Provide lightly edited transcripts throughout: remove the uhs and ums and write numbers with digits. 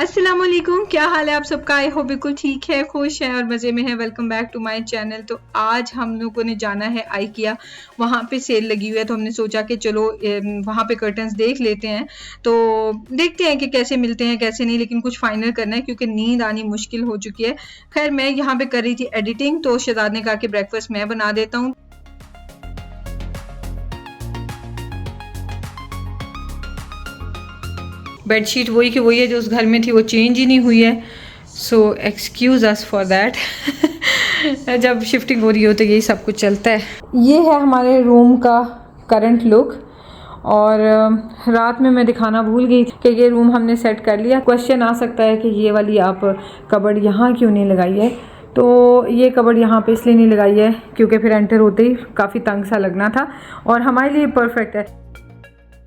अस्सलामुअलैकुम, क्या हाल है आप सबका। आई होप बिल्कुल ठीक है, खुश है और मज़े में है। Welcome back to my channel. तो आज हम लोगों ने जाना है आइकिया, वहाँ पे सेल लगी हुई है तो हमने सोचा कि चलो वहाँ पे कर्टन्स देख लेते हैं। तो देखते हैं कि कैसे मिलते हैं कैसे नहीं, लेकिन कुछ फाइनल करना है क्योंकि नींद आनी मुश्किल हो चुकी है। खैर मैं यहाँ पे कर रही थी एडिटिंग, तो शहजाद ने कहा कि ब्रेकफास्ट मैं बना देता हूँ। बेडशीट वही की वही है जो उस घर में थी, वो चेंज ही नहीं हुई है। सो एक्सक्यूज़ अस फॉर दैट। जब शिफ्टिंग हो रही हो तो यही सब कुछ चलता है। ये है हमारे रूम का करंट लुक। और रात में मैं दिखाना भूल गई कि ये रूम हमने सेट कर लिया। क्वेश्चन आ सकता है कि ये वाली आप कबर्ड यहाँ क्यों नहीं लगाई है। तो ये कबर्ड यहाँ पे इसलिए नहीं लगाई है क्योंकि फिर एंटर होते ही काफ़ी तंग सा लगना था और हमारे लिए परफेक्ट है।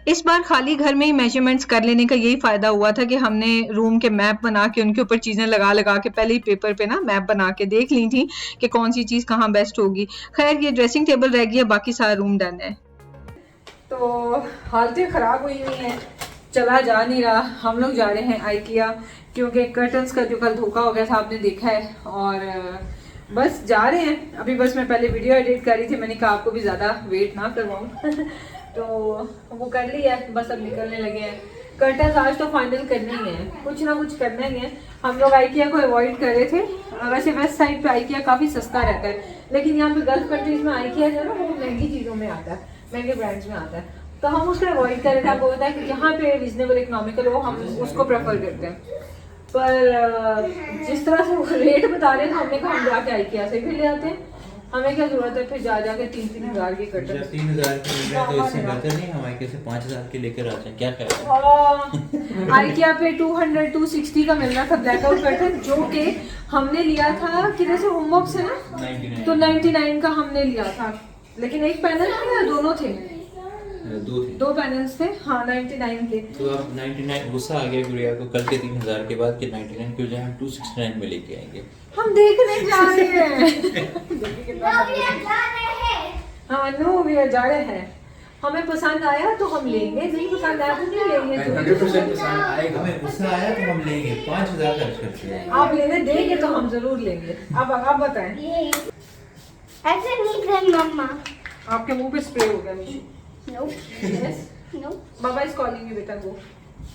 इस बार खाली घर में ही मेजरमेंट्स कर लेने का यही फायदा हुआ था कि हमने रूम के मैप बना के उनके ऊपर चीजें लगा लगा के पहले ही पेपर पे ना मैप बना के देख ली थी कि कौन सी चीज कहाँ बेस्ट होगी। खैर ये ड्रेसिंग टेबल रह गई है, बाकी सारा रूम डन है। तो हालतें खराब हुई हुई हैं, चला जा नहीं रहा। हम लोग जा रहे हैं आइकिया क्योंकि कर्टन्स का जो कल धोखा हो गया था आपने देखा है, और बस जा रहे हैं। अभी बस मैं पहले वीडियो एडिट कर रही थी, मैंने कहा आपको भी ज़्यादा वेट ना करवाऊँ। तो वो कर लिया, बस अब निकलने लगे हैं। कर्टन्स आज तो फाइनल करने ही है, कुछ ना कुछ करना ही है। हम लोग आइकिया को अवॉइड कर रहे थे। वैसे वेस्ट साइड पे आइकिया काफ़ी सस्ता रहता है, लेकिन यहाँ पे गल्फ कंट्रीज में आइकिया जो है ना वो महंगी चीज़ों में आता है, महंगे ब्रांड्स में आता है। तो हम उसको अवॉइड कर रहे थे। आपको पता है कि जहाँ पे रीजनेबल इकोनॉमिकल हो हम उसको प्रेफर करते हैं। पर जिस तरह से वो रेट बता रहे थे हमने कहा हम जाके आइकिया से भी ले आते हैं। हमें क्या जरूरत है फिर जा जाके 3-3 हज़ार की कर्टन। 3,000 के मिल रहे तो इससे बेहतर नहीं हम आइकिया से 5,000 के लेकर आते हैं, क्या ख्याल है? आइकिया पे 200-260 का मिल रहा था ब्लैकआउट कर्टन, जो कि हमने लिया था किधर से, होमवर्क से ना, 99। तो 99 का हमने लिया था। लेकिन एक पैनल था या दोनों थे? दो पैनल्स थे, हाँ 99 के। तो अब 99 गुस्सा आ गया गुड़िया को कल के 3,000 के बाद कि 99 क्यों जाए, हम 269 में लेके आएंगे। हम देखने जा रहे हैं। हाँ नो वी आर जा रहे हैं। हमें पसंद आया तो हम लेंगे, नहीं पसंद आया तो नहीं लेंगे। 100% पसंद आएगा, हमें गुस्सा आया तो हम लेंगे, 5,000 खर्च करते हैं। आप लेने देंगे तो हम जरूर लेंगे। अब आप बताएं। ऐसे नहीं कर मम्मा। आपके मुंह पे स्प्रे हो गया Mishu. No yes no. Baba is calling you बेटा। वो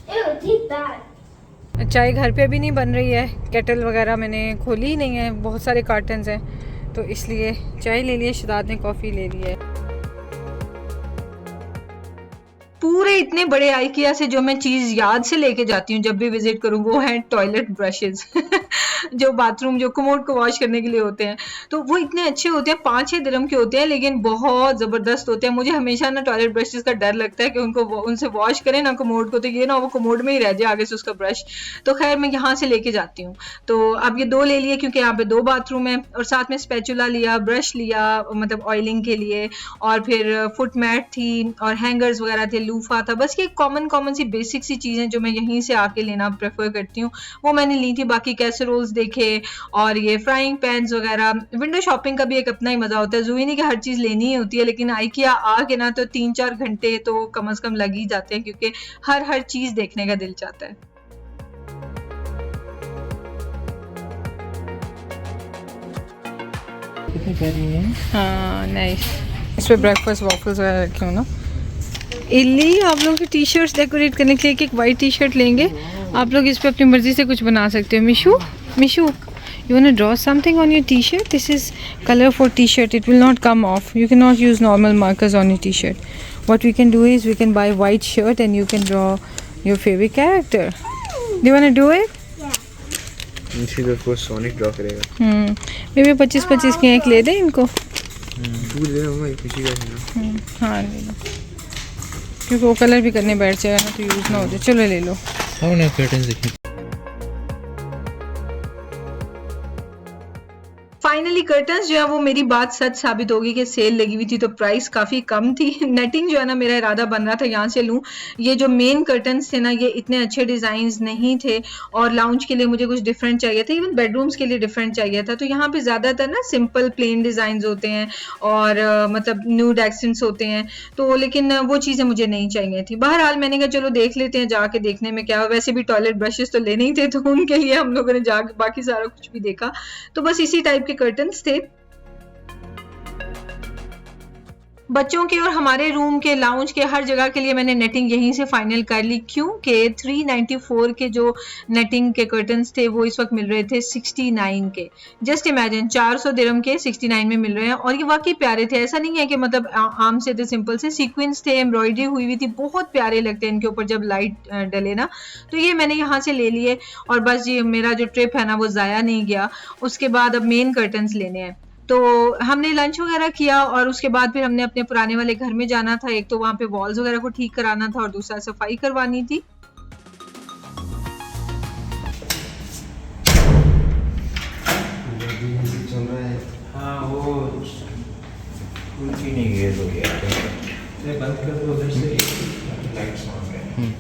Ew, take that. चाय घर पे भी नहीं बन रही है, केटल वगैरह मैंने खोली ही नहीं है, बहुत सारे कार्टन्स हैं तो इसलिए चाय ले लिए, शहजाद ने कॉफ़ी ले ली है। पूरे इतने बड़े आइकिया से जो मैं चीज़ याद से लेके जाती हूँ जब भी विजिट करूँ वो है टॉयलेट ब्रशेज। जो बाथरूम जो कमोड को वॉश करने के लिए होते हैं, तो वो इतने अच्छे होते हैं, 5-6 दिरहम के होते हैं लेकिन बहुत ज़बरदस्त होते हैं। मुझे हमेशा ना टॉयलेट ब्रशेज का डर लगता है कि उनसे वॉश करें ना कमोड को, तो ये ना वो कमोड में ही रह जाए आगे से उसका ब्रश। तो खैर मैं यहाँ से लेके जाती हूँ। तो अब ये 2 ले लिए क्योंकि यहाँ पे 2 बाथरूम है, और साथ में स्पैचुला लिया, ब्रश लिया मतलब ऑयलिंग के लिए, और फिर फुट मैट थी और हैंगर्स वगैरह थे, लूफा था। बस ये कॉमन सी बेसिक सी चीज़ें जो मैं यहीं से आके लेना प्रेफर करती हूँ वो मैंने ली थी। बाकी कैसरोल्स देखे और ये फ्राइंग पैन्स वगैरह। विंडो शॉपिंग का भी एक अपना ही मजा होता है, ज़रूरी नहीं कि हर चीज़ लेनी ही होती है, लेकिन आइकिया आके ना तो 3-4 घंटे तो कम से कम लग ही जाते हैं क्योंकि हर चीज़ देखने का दिल चाहता है। कितनी प्यारी है। हाँ नाइस। इस पे ब्रेकफास्ट वॉफल्स वगैरह रखे हो ना। इल्ली आप लोग की टी शर्ट्स डेकोरेट करने के लिए एक वाइट टी शर्ट लेंगे, आप लोग इस पे अपनी मर्जी से कुछ बना सकते हो। Mishu you want to draw something on your t-shirt? This is color for t-shirt, it will not come off, you cannot use normal markers on your t-shirt. What we can do is we can buy white shirt and you can draw your favorite character. Do you want to do it? Nishi तो कोई sonic draw करेगा। मैं 25-25 के एक ले दें इनको। तू ले मम्मा, ये खुशी का है ना। हाँ ले लो, क्योंकि वो कलर भी करने बैठ जाएगा ना तो यूज़ ना हो जाए। चलो ले लो। हाँ ना कर्टन देखिए। फाइनली फाइनली कर्टन्स जो है वो मेरी बात सच साबित होगी कि सेल लगी हुई थी तो प्राइस काफ़ी कम थी। नेटिंग जो है ना मेरा इरादा बन रहा था यहाँ से लूँ। ये जो मेन कर्टन्स थे ना ये इतने अच्छे डिज़ाइंस नहीं थे और लाउंज के लिए मुझे कुछ डिफरेंट चाहिए था, इवन बेडरूम्स के लिए डिफरेंट चाहिए था। तो यहाँ पे ज़्यादातर ना सिंपल प्लेन डिज़ाइंस होते हैं और मतलब न्यूड एक्सेंट्स होते हैं, तो लेकिन वो चीज़ें मुझे नहीं चाहिए थी। बहरहाल मैंने कहा चलो देख लेते हैं, जाके देखने में क्या। वैसे भी टॉयलेट ब्रशेस तो लेने ही थे तो उनके लिए हम लोगों ने जाके बाकी सारा कुछ भी देखा। तो बस इसी टाइप के कर्टन्स थे। बच्चों के और हमारे रूम के लाउंज के हर जगह के लिए मैंने नेटिंग यहीं से फाइनल कर ली, क्योंकि 394 के जो नेटिंग के कर्टन्स थे वो इस वक्त मिल रहे थे 69 के। जस्ट इमेजिन 400 दिरहम के 69 में मिल रहे हैं और ये वाकई प्यारे थे। ऐसा नहीं है कि मतलब आम से थे, सिंपल से सीक्वेंस थे, एम्ब्रॉयडरी हुई हुई थी, बहुत प्यारे लगते हैं इनके ऊपर जब लाइट डले ना। तो ये मैंने यहाँ से ले लिए और बस ये मेरा जो ट्रिप है ना वो ज़ाया नहीं गया। उसके बाद अब मेन कर्टन्स लेने हैं। तो हमने लंच वगैरह किया और उसके बाद फिर हमने अपने पुराने वाले घर में जाना था। एक तो वहाँ पे वॉल्स वगैरह को ठीक कराना था और दूसरा सफाई करवानी थी। चल रहा है। हाँ वो उल्टी नहीं गए तो क्या बंद कर दो उधर से, लाइट्स ऑन है।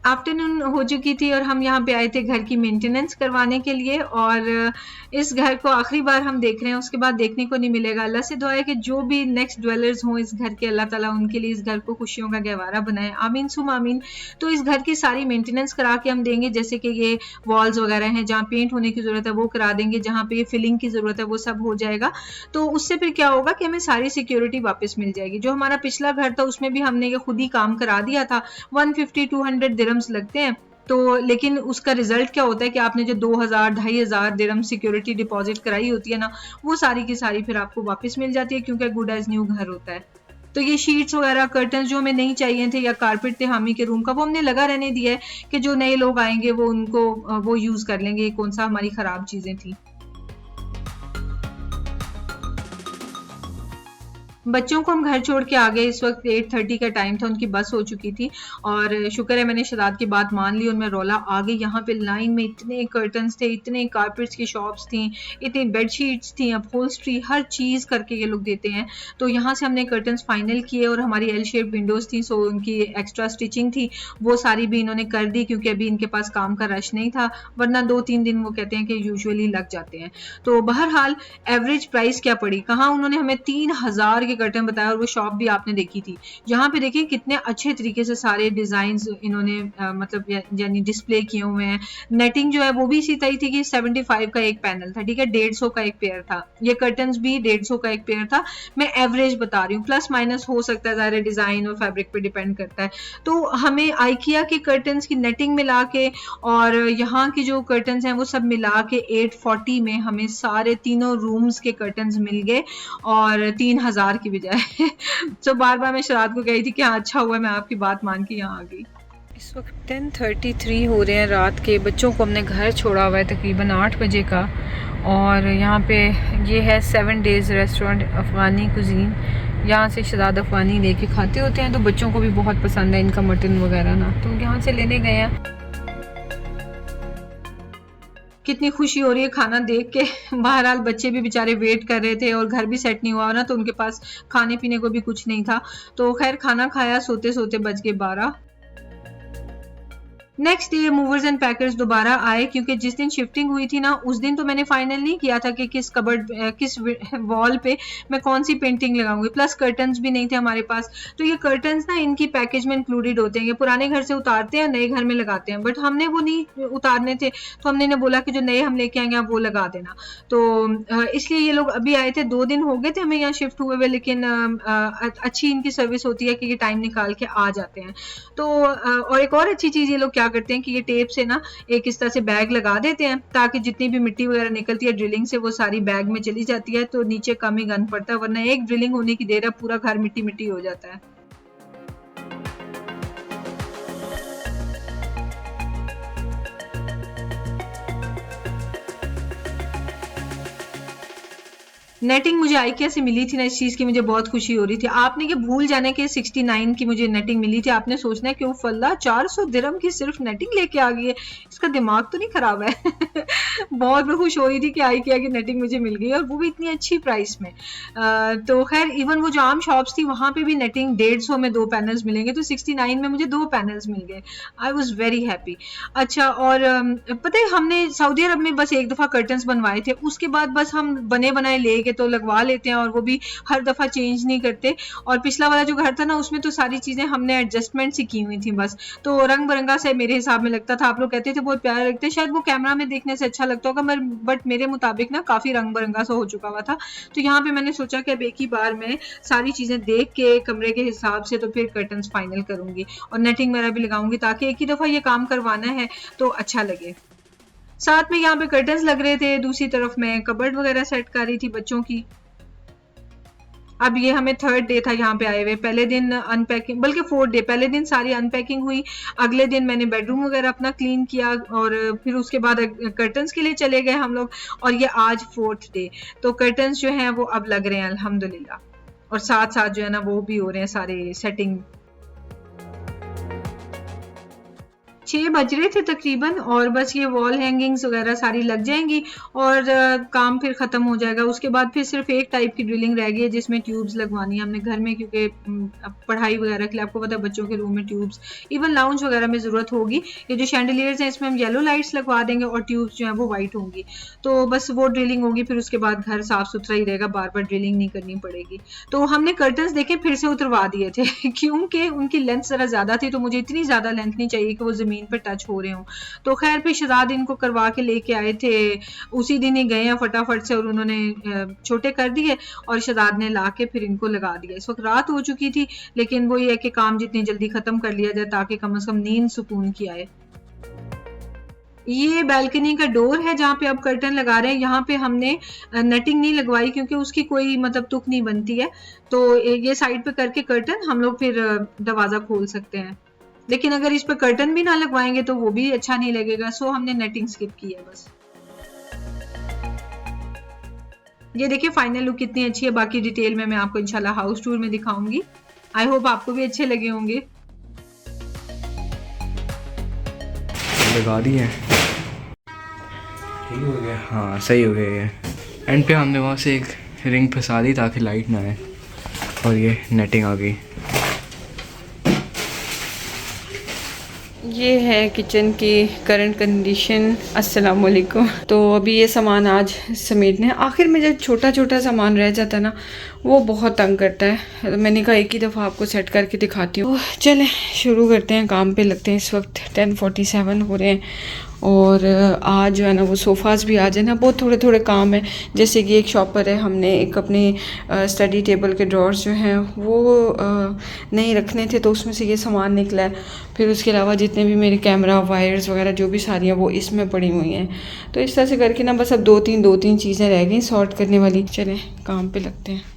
आफ्टरनून हो चुकी थी और हम यहाँ पे आए थे घर की मेंटेनेंस करवाने के लिए और इस घर को आखिरी बार हम देख रहे हैं, उसके बाद देखने को नहीं मिलेगा। अल्लाह से दुआ है कि जो भी नेक्स्ट ड्वेलर्स हों इस घर के, अल्लाह ताला उनके लिए इस घर को खुशियों का गहवारा बनाए, आमीन सुम आमीन। तो इस घर की सारी मेंटेनेंस करा के हम देंगे, जैसे कि ये वॉल्स वगैरह हैं, जहाँ पेंट होने की ज़रूरत है वो करा देंगे, जहाँ पे ये फिलिंग की ज़रूरत है वो सब हो जाएगा। तो उससे फिर क्या होगा कि हमें सारी सिक्योरिटी वापस मिल जाएगी। जो हमारा पिछला घर था उसमें भी हमने ये खुद ही काम करा दिया था, 150-200 दिरहम्स लगते हैं। तो लेकिन उसका रिजल्ट क्या होता है कि आपने जो 2000-2500 दिरहम सिक्योरिटी डिपॉजिट कराई होती है ना, वो सारी की सारी फिर आपको वापस मिल जाती है, क्योंकि गुड एज न्यू घर होता है। तो ये शीट्स वगैरह कर्टन्स जो हमें नहीं चाहिए थे या कारपेट थे हामी के रूम का, वो हमने लगा रहने दिया है कि जो नए लोग आएंगे वो उनको वो यूज़ कर लेंगे। कौन सा हमारी ख़राब चीज़ें थी। बच्चों को हम घर छोड़ के आ गए। इस वक्त 8:30 का टाइम था, उनकी बस हो चुकी थी और शुक्र है मैंने शदाद की बात मान ली और मैं रौला आ गई। यहाँ पे लाइन में इतने कर्टन्स थे, इतने कारपेट्स की शॉप्स थी, इतनी बेडशीट्स थी, अपहोल्स्ट्री, हर चीज़ करके ये लोग देते हैं। तो यहाँ से हमने कर्टन्स फाइनल किए और हमारी एल शेप विंडोज़ थी, सो उनकी एक्स्ट्रा स्टिचिंग थी वो सारी भी इन्होंने कर दी, क्योंकि अभी इनके पास काम का रश नहीं था, वरना 2-3 दिन वो कहते हैं कि यूजुअली लग जाते हैं। तो बहरहाल एवरेज प्राइस क्या पड़ी, कहाँ उन्होंने हमें 3000 कर्टन बताया और वो शॉप भी आपने देखी थी। यहाँ पे देखिए कितने अच्छे तरीके से सारे डिजाइन्स इन्होंने मतलब यानी डिस्प्ले किए हुए हैं। नेटिंग जो है वो भी इसी तरह थी कि 75 का एक पैनल था, ठीक है, 150 का एक पेयर था। ये कर्टन्स भी 150 का एक पेयर था। मैं एवरेज बता रही हूँ, प्लस माइनस हो सकता है, ज़ाहिर डिजाइन और फैब्रिक पे डिपेंड करता है। तो हमें आइकिया के कर्टन्स की नेटिंग मिला के और यहाँ की जो कर्टन्स हैं वो सब मिला के 840 में हमें सारे तीनों रूम्स के कर्टन्स मिल गए और 3000 की बजाय। तो बार बार मैं शराद को कही थी कि हाँ अच्छा हुआ मैं आपकी बात मान के यहाँ आ गई। इस वक्त 10:33 हो रहे हैं रात के। बच्चों को हमने घर छोड़ा हुआ है तकरीबन 8 बजे का और यहाँ पे ये है 7 डेज़ रेस्टोरेंट अफ़गानी कुजीन। यहाँ से शदाद अफ़गानी लेके खाते होते हैं, तो बच्चों को भी बहुत पसंद है इनका मटन वगैरह ना, तो यहाँ से लेने गए हैं। कितनी खुशी हो रही है खाना देख के। बहरहाल बच्चे भी बेचारे वेट कर रहे थे और घर भी सेट नहीं हुआ ना, तो उनके पास खाने पीने को भी कुछ नहीं था। तो खैर खाना खाया, सोते सोते बज गए 12। Next day movers and packers दोबारा आए, क्योंकि जिस दिन शिफ्टिंग हुई थी ना उस दिन तो मैंने फाइनल नहीं किया था कि किस कबर्ड किस वॉल पे मैं कौन सी पेंटिंग लगाऊंगी, प्लस कर्टन्स भी नहीं थे हमारे पास। तो ये कर्टन्स ना इनकी पैकेज में इंक्लूडेड होते हैं, ये पुराने घर से उतारते हैं नए घर में लगाते हैं, बट हमने वो नहीं उतारने थे, तो हमने इन्हें बोला कि जो नए हम लेके आएंगे आप वो लगा देना। तो इसलिए ये लोग अभी आए थे, 2 दिन हो गए थे हमें यहाँ शिफ्ट हुए हुए, लेकिन अच्छी इनकी सर्विस होती है कि ये टाइम निकाल के आ जाते हैं। तो और एक और अच्छी चीज़ ये लोग क्या करते हैं कि ये टेप से ना एक इस तरह से बैग लगा देते हैं, ताकि जितनी भी मिट्टी वगैरह निकलती है ड्रिलिंग से वो सारी बैग में चली जाती है, तो नीचे कम ही गंद पड़ता है, वरना एक ड्रिलिंग होने की देर है पूरा घर मिट्टी मिट्टी हो जाता है। नेटिंग मुझे आइकिया से मिली थी ना, इस चीज़ की मुझे बहुत खुशी हो रही थी। आपने ये भूल जाने के 69 की मुझे नेटिंग मिली थी, आपने सोचना है कि फल्ला 400 दिरहम की सिर्फ नेटिंग लेके आ गई है, इसका दिमाग तो नहीं खराब है। बहुत मैं खुश हो रही थी कि आइकिया की नेटिंग मुझे मिल गई और वो भी इतनी अच्छी प्राइस में। तो खैर इवन वो जो आम शॉप्स थी वहाँ पे भी नेटिंग 150 में 2 पैनल्स मिलेंगे, तो 69 में मुझे 2 पैनल्स मिल गए। I was very happy. अच्छा, और पता है हमने सऊदी अरब में बस एक दफ़ा कर्टन्स बनवाए थे, उसके बाद बस हम बने बनाए ले के तो लगवा लेते हैं और वो भी हर दफ़ा चेंज नहीं करते। और पिछला वाला जो घर था ना उसमें तो सारी चीज़ें हमने एडजस्टमेंट सी की हुई थी बस, तो रंग बिरंगा से मेरे हिसाब में लगता था। आप लोग कहते थे बहुत प्यारा लगता है, शायद वो कैमरा में देखने से अच्छा लगता होगा, बट मेरे मुताबिक ना काफ़ी रंग बिरंगा सा हो चुका हुआ था। तो यहाँ पे मैंने सोचा कि अब एक ही बार मैं सारी चीज़ें देख के कमरे के हिसाब से तो फिर कर्टन्स फाइनल करूँगी और नेटिंग मेरा भी लगाऊंगी, ताकि एक ही दफ़ा ये काम करवाना है तो अच्छा लगे। साथ में यहाँ पे कर्टन्स लग रहे थे, दूसरी तरफ मैं कबर्ड वगैरह सेट कर रही थी बच्चों की। अब ये हमें 3rd डे था यहाँ पे आए हुए। पहले दिन अनपैकिंग, बल्कि 4th डे, पहले दिन सारी अनपैकिंग हुई, अगले दिन मैंने बेडरूम वगैरह अपना क्लीन किया और फिर उसके बाद कर्टन्स के लिए चले गए हम लोग, और ये आज 4th डे। तो कर्टन्स जो हैं वो अब लग रहे हैं अल्हम्दुलिल्लाह, और साथ साथ जो है ना वो भी हो रहे हैं सारे सेटिंग। 6 बज रहे थे तकरीबन, और बस ये वॉल हैंगिंग्स वगैरह सारी लग जाएंगी और काम फिर ख़त्म हो जाएगा। उसके बाद फिर सिर्फ एक टाइप की ड्रिलिंग रह गई है जिसमें ट्यूब्स लगवानी है हमने घर में, क्योंकि पढ़ाई वगैरह के लिए आपको पता है बच्चों के रूम में ट्यूब्स, इवन लाउंज वगैरह में ज़रूरत होगी। ये जो शैंडलियर्स हैं इसमें हम येलो लाइट्स लगवा देंगे और ट्यूब्स जो हैं वो वाइट होंगी, तो बस वो ड्रिलिंग होगी। फिर उसके बाद घर साफ़ सुथरा ही रहेगा, बार बार ड्रिलिंग नहीं करनी पड़ेगी। तो हमने कर्टन्स देखे फिर से उतरवा दिए थे क्योंकि उनकी लेंथ ज़रा ज़्यादा थी, तो मुझे इतनी ज़्यादा लेंथ नहीं चाहिए कि वो ज़मीन पर टच हो रहे हो। तो खैर फिर शहजाद इनको करवा के लेके आए थे, उसी दिन ही गए हैं फटाफट से और उन्होंने छोटे कर दिए और शहजाद ने ला के फिर इनको लगा दिया। इस वक्त रात हो चुकी थी, लेकिन वो ये है कि काम जितनी जल्दी खत्म कर लिया जाए ताकि कम से कम नींद सुकून की आए। ये बैल्कनी का डोर है जहाँ पे अब कर्टन लगा रहे हैं। यहाँ पे हमने नेटिंग नहीं लगवाई क्योंकि उसकी कोई मतलब तुक नहीं बनती है, तो ये साइड पे करके कर्टन हम लोग फिर दरवाजा खोल सकते हैं। लेकिन अगर इस पर कर्टन भी ना लगवाएंगे तो वो भी अच्छा नहीं लगेगा, सो हमने नेटिंग स्किप की है बस। ये देखिए फाइनल लुक कितनी अच्छी है। बाकी डिटेल में मैं आपको इंशाल्लाह हाउस टूर में दिखाऊंगी। आई होप आपको भी अच्छे लगे होंगे। लगा दी है, ठीक हो गया। हाँ सही हो गया ये। एंड पे हमने वहाँ से एक रिंग फंसा दी ताकि लाइट ना आए, और ये नेटिंग आ गई। ये है किचन की करंट कंडीशन। अस्सलाम वालेकुम। तो अभी ये सामान आज समेटने, आखिर में जब छोटा छोटा सामान रह जाता है ना वो बहुत तंग करता है, तो मैंने कहा एक ही दफ़ा आपको सेट करके दिखाती हूँ। चलें शुरू करते हैं, काम पे लगते हैं। इस वक्त 10:47 हो रहे हैं और आज जो है ना वो सोफ़ाज़ भी आ जाए ना, बहुत थोड़े थोड़े काम है। जैसे कि एक शॉपर है, हमने एक अपने स्टडी टेबल के ड्रॉर्स जो हैं वो नहीं रखने थे तो उसमें से ये सामान निकला है। फिर उसके अलावा जितने भी मेरे कैमरा वायर्स वगैरह जो भी सारी हैं वो इसमें पड़ी हुई हैं। तो इस तरह से करके ना बस अब दो तीन चीज़ें रह गई सॉर्ट करने वाली। चलें काम पे लगते हैं।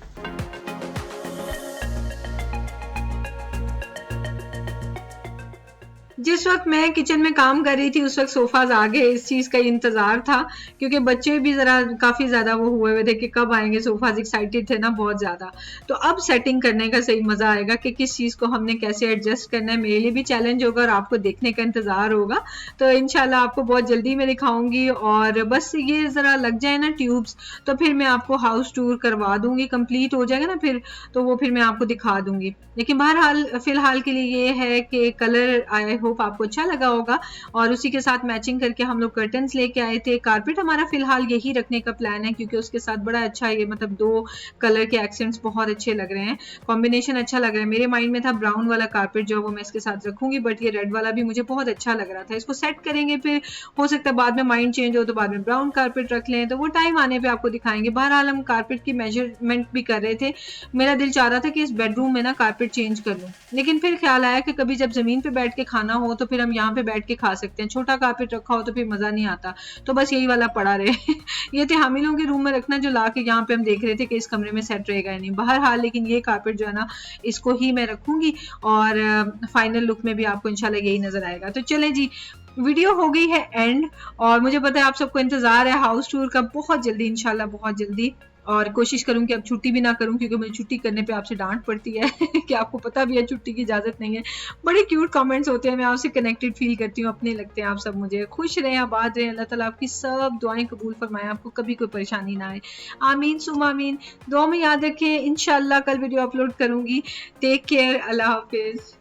जिस वक्त मैं किचन में काम कर रही थी उस वक्त सोफाज आ गए। इस चीज़ का इंतज़ार था क्योंकि बच्चे भी ज़रा काफ़ी ज़्यादा वो हुए हुए थे कि कब आएंगे सोफाज, एक्साइटेड थे ना बहुत ज़्यादा। तो अब सेटिंग करने का सही मज़ा आएगा कि किस चीज़ को हमने कैसे एडजस्ट करना है। मेरे लिए भी चैलेंज होगा और आपको देखने का इंतज़ार होगा। तो इंशाल्लाह आपको बहुत जल्दी मैं दिखाऊंगी, और बस ये ज़रा लग जाए ना ट्यूब्स तो फिर मैं आपको हाउस टूर करवा दूँगी। कंप्लीट हो जाएगा ना फिर तो वो फिर मैं आपको दिखा दूँगी। लेकिन बहरहाल फ़िलहाल के लिए ये है कि कलर आई होप आपको अच्छा लगा होगा, और उसी के साथ मैचिंग करके हम लोग कर्टन्स लेके आए थे। कारपेट हमारा फिलहाल यही रखने का प्लान है क्योंकि उसके साथ बड़ा अच्छा ये मतलब दो कलर के एक्सेंट्स बहुत अच्छे लग रहे हैं, कॉम्बिनेशन अच्छा लग रहा है। मेरे माइंड में था ब्राउन वाला कारपेट जो वो मैं इसके साथ रखूंगी, बट ये रेड वाला भी मुझे बहुत अच्छा लग रहा था। इसको सेट करेंगे, फिर हो सकता है बाद में माइंड चेंज हो तो बाद में ब्राउन कारपेट रख लें, तो वो टाइम आने पर आपको दिखाएंगे। बहरहाल हम कारपेट की मेजरमेंट भी कर रहे थे। मेरा दिल चाह रहा था कि इस बेडरूम में ना कारपेट चेंज कर लूँ, लेकिन फिर ख्याल आया कि कभी जब ज़मीन पे बैठ के खाना हो तो फिर हम यहाँ पे बैठ के खा सकते हैं। छोटा कारपेट रखा हो तो फिर मज़ा नहीं आता, तो बस यही वाला पड़ा रहे ये थे हामिलों के रूम में रखना जो ला के यहाँ पे हम देख रहे थे कि इस कमरे में सेट रहेगा या नहीं। बहरहाल लेकिन ये कारपेट जो है ना इसको ही मैं रखूँगी और फाइनल लुक में भी आपको इंशाल्लाह यही नज़र आएगा। तो चलें जी, वीडियो हो गई है एंड, और मुझे पता है आप सबको इंतज़ार है हाउस टूर का बहुत जल्दी, इंशाल्लाह बहुत जल्दी। और कोशिश करूँ कि अब छुट्टी भी ना करूँ, क्योंकि मुझे छुट्टी करने पे आपसे डांट पड़ती है कि आपको पता भी है छुट्टी की इजाज़त नहीं है। बड़े क्यूट कमेंट्स होते हैं, मैं आपसे कनेक्टेड फील करती हूँ, अपने लगते हैं आप सब मुझे। खुश रहें, आबाद रहें, अल्लाह ताला आपकी सब दुआएं कबूल फरमाए, आपको कभी कोई परेशानी ना आए। आमीन सुम आमीन। दुआ में याद रखें, इंशाल्लाह कल वीडियो अपलोड करूँगी। टेक केयर, अल्लाह हाफिज़।